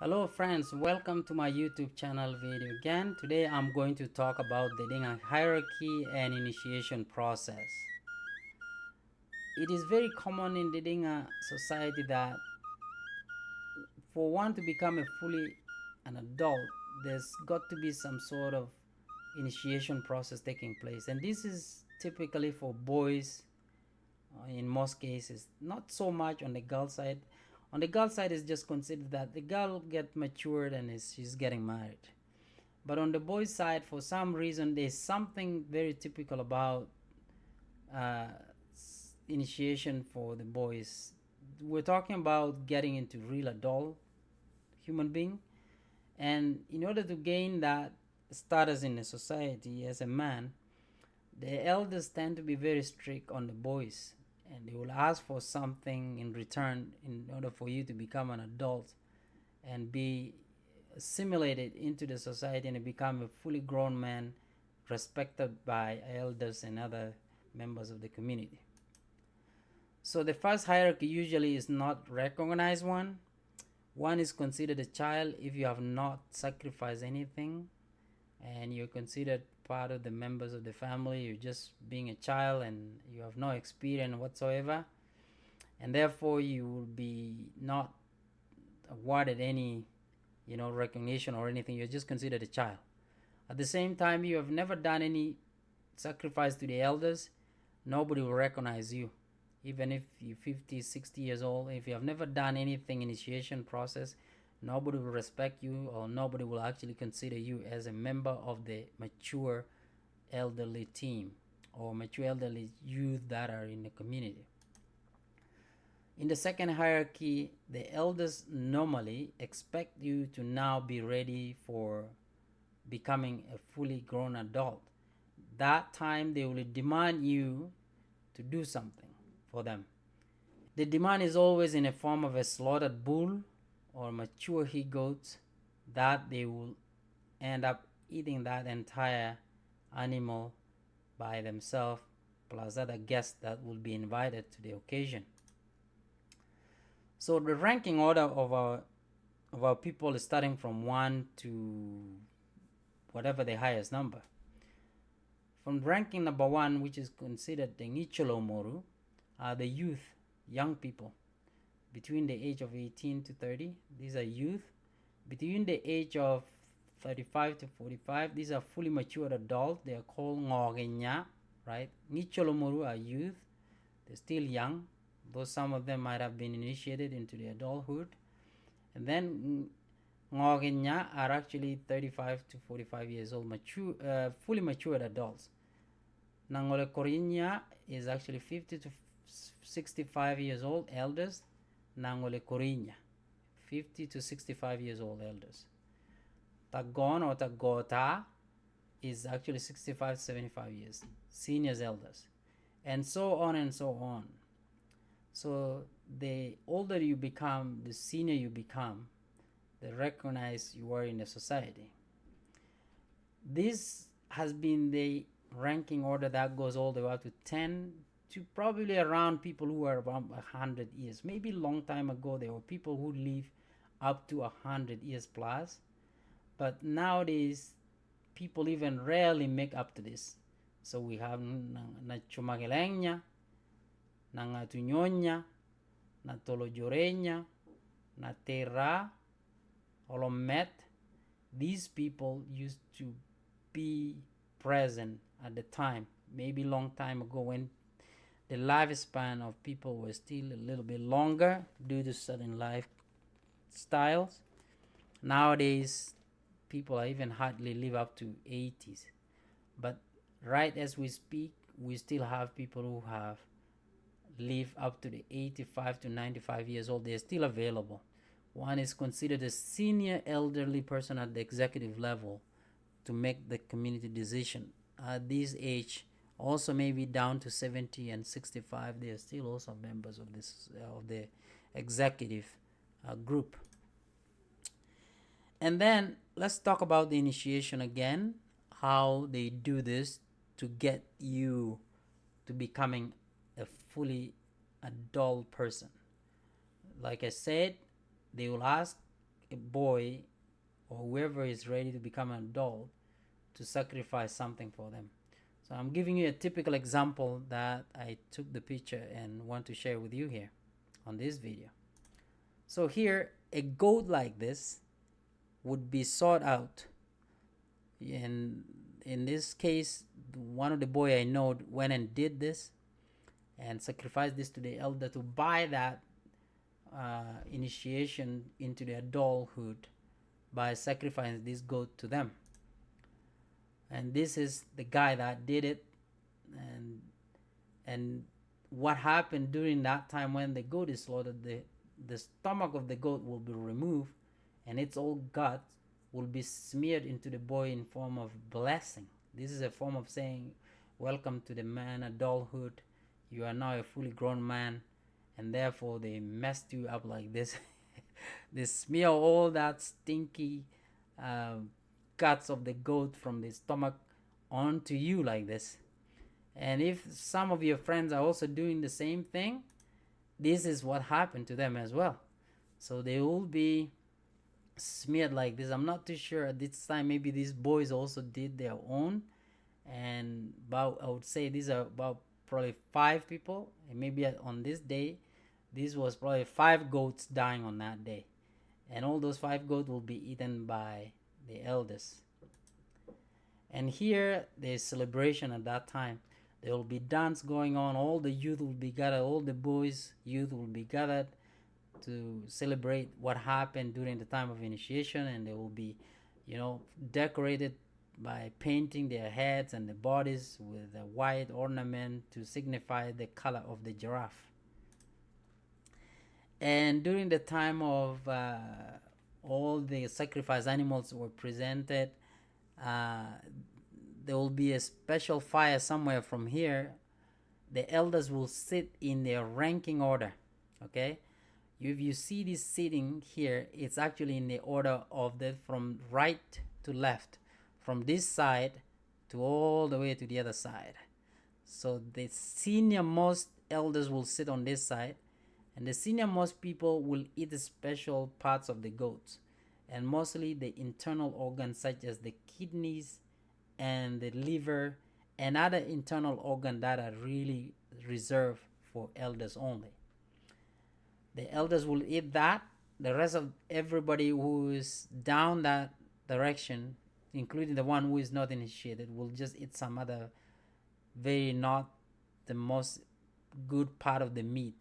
Hello friends, welcome to my YouTube channel video again. Today I'm going to talk about the Didinga hierarchy and initiation process. It is very common in the Didinga society that for one to become a fully an adult, there's got to be some sort of initiation process taking place. And this is typically for boys in most cases, not so much on the girl side. On the girl side, it's just considered that the girl get matured and she's getting married. But on the boys' side, for some reason, there's something very typical about uh, initiation for the boys. We're talking about getting into real adult human being, and in order to gain that status in the society as a man, the elders tend to be very strict on the boys, and they will ask for something in return in order for you to become an adult and be assimilated into the society and become a fully grown man respected by elders and other members of the community. So the first hierarchy usually is not recognized one. One is considered a child if you have not sacrificed anything and you're considered part of the members of the family. You're just being a child and you have no experience whatsoever, and therefore you will be not awarded any recognition or anything. You're just considered a child. At the same time, you have never done any sacrifice to the elders. Nobody will recognize you, even if you're 50, 60 years old. If you have never done anything initiation process, nobody will respect you, or nobody will actually consider you as a member of the mature elderly team or mature elderly youth that are in the community. In the second hierarchy, the elders normally expect you to now be ready for becoming a fully grown adult. That time they will demand you to do something for them. The demand is always in a form of a slaughtered bull or mature he goat that they will end up eating that entire animal by themselves, plus other guests that will be invited to the occasion. So the ranking order of our people is starting from 1 to whatever the highest number. From ranking number 1, which is considered the Ngicholo Moru, are the youth, young people between the age of 18 to 30. These are youth. Between the age of 35 to 45, these are fully mature adults. They are called Ngogenya, right? Ngicholo Moru are youth. They're still young, though some of them might have been initiated into the adulthood. And then Ngogenya are actually 35 to 45 years old, fully matured adults. Nangole Korinya is actually 50 to 65 years old elders. Nangole Korinya, 50 to 65 years old elders. Tagon or Tagota is actually 65 to 75 years, seniors elders, and so on and so on. So the older you become, the senior you become, they recognize you are in the society. This has been the ranking order that goes all the way up to 10 to probably around people who are around 100 years. Maybe a long time ago there were people who live up to 100 years plus, but nowadays people even rarely make up to this. So we have na Chumagelenya, na Ngatunyonya, na Tolojorenya, na Terra, Olomet. These people used to be present at the time, maybe long time ago, when the lifespan of people was still a little bit longer due to certain lifestyles. Nowadays, people even hardly live up to 80s. But right as we speak, we still have people who have lived up to the 85 to 95 years old. They're still available. One is considered a senior elderly person at the executive level to make the community decision. At this age, also maybe down to 70 and 65, they are still also members of the executive group. And then let's talk about the initiation again, how they do this to get you to becoming a fully adult person. Like I said, they will ask a boy or whoever is ready to become an adult to sacrifice something for them. So I'm giving you a typical example that I took the picture and want to share with you here on this video. So here, a goat like this would be sought out. And in this case, one of the boy I know went and did this and sacrificed this to the elder to buy that initiation into the adulthood by sacrificing this goat to them. And this is the guy that did it. And what happened during that time when the goat is slaughtered, the stomach of the goat will be removed, and its old gut will be smeared into the boy in form of blessing. This is a form of saying, welcome to the man adulthood. You are now a fully grown man, and therefore they messed you up like this. They smear all that stinky guts of the goat from the stomach onto you like this. And if some of your friends are also doing the same thing, this is what happened to them as well. So they will be smeared like this. I'm not too sure at this time. Maybe these boys also did their own. And about, I would say these are about probably 5 people. And maybe on this day, this was probably 5 goats dying on that day. And all those 5 goats will be eaten by the elders. And here there's celebration at that time. There will be dance going on. All the youth will be gathered. All the boys, youth will be gathered to celebrate what happened during the time of initiation. And they will be, decorated by painting their heads and the bodies with a white ornament to signify the color of the giraffe. And during the time of all the sacrifice animals were presented, there will be a special fire somewhere from here. The elders will sit in their ranking order. Okay, if you see this sitting here, it's actually in the order of the from right to left, from this side to all the way to the other side. So the senior most elders will sit on this side, and the senior most people will eat the special parts of the goats, and mostly the internal organs such as the kidneys and the liver and other internal organs that are really reserved for elders only. The elders will eat that. The rest of everybody who is down that direction, including the one who is not initiated, will just eat some other very not the most good part of the meat.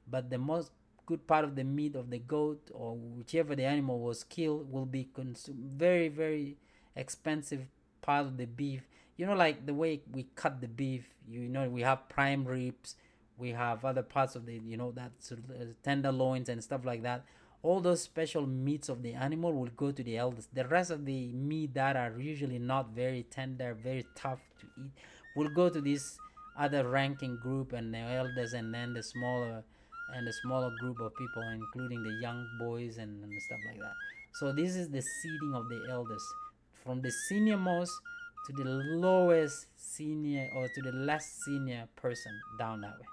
But the most good part of the meat of the goat or whichever the animal was killed will be consumed. Very, very expensive part of the beef. Like the way we cut the beef, we have prime ribs, we have other parts of the, that sort of, tenderloins and stuff like that. All those special meats of the animal will go to the elders. The rest of the meat that are usually not very tender, very tough to eat, will go to this other ranking group and the elders, and then the smaller group of people, including the young boys and stuff like that. So this is the seating of the elders, from the senior most to the lowest senior or to the less senior person down that way.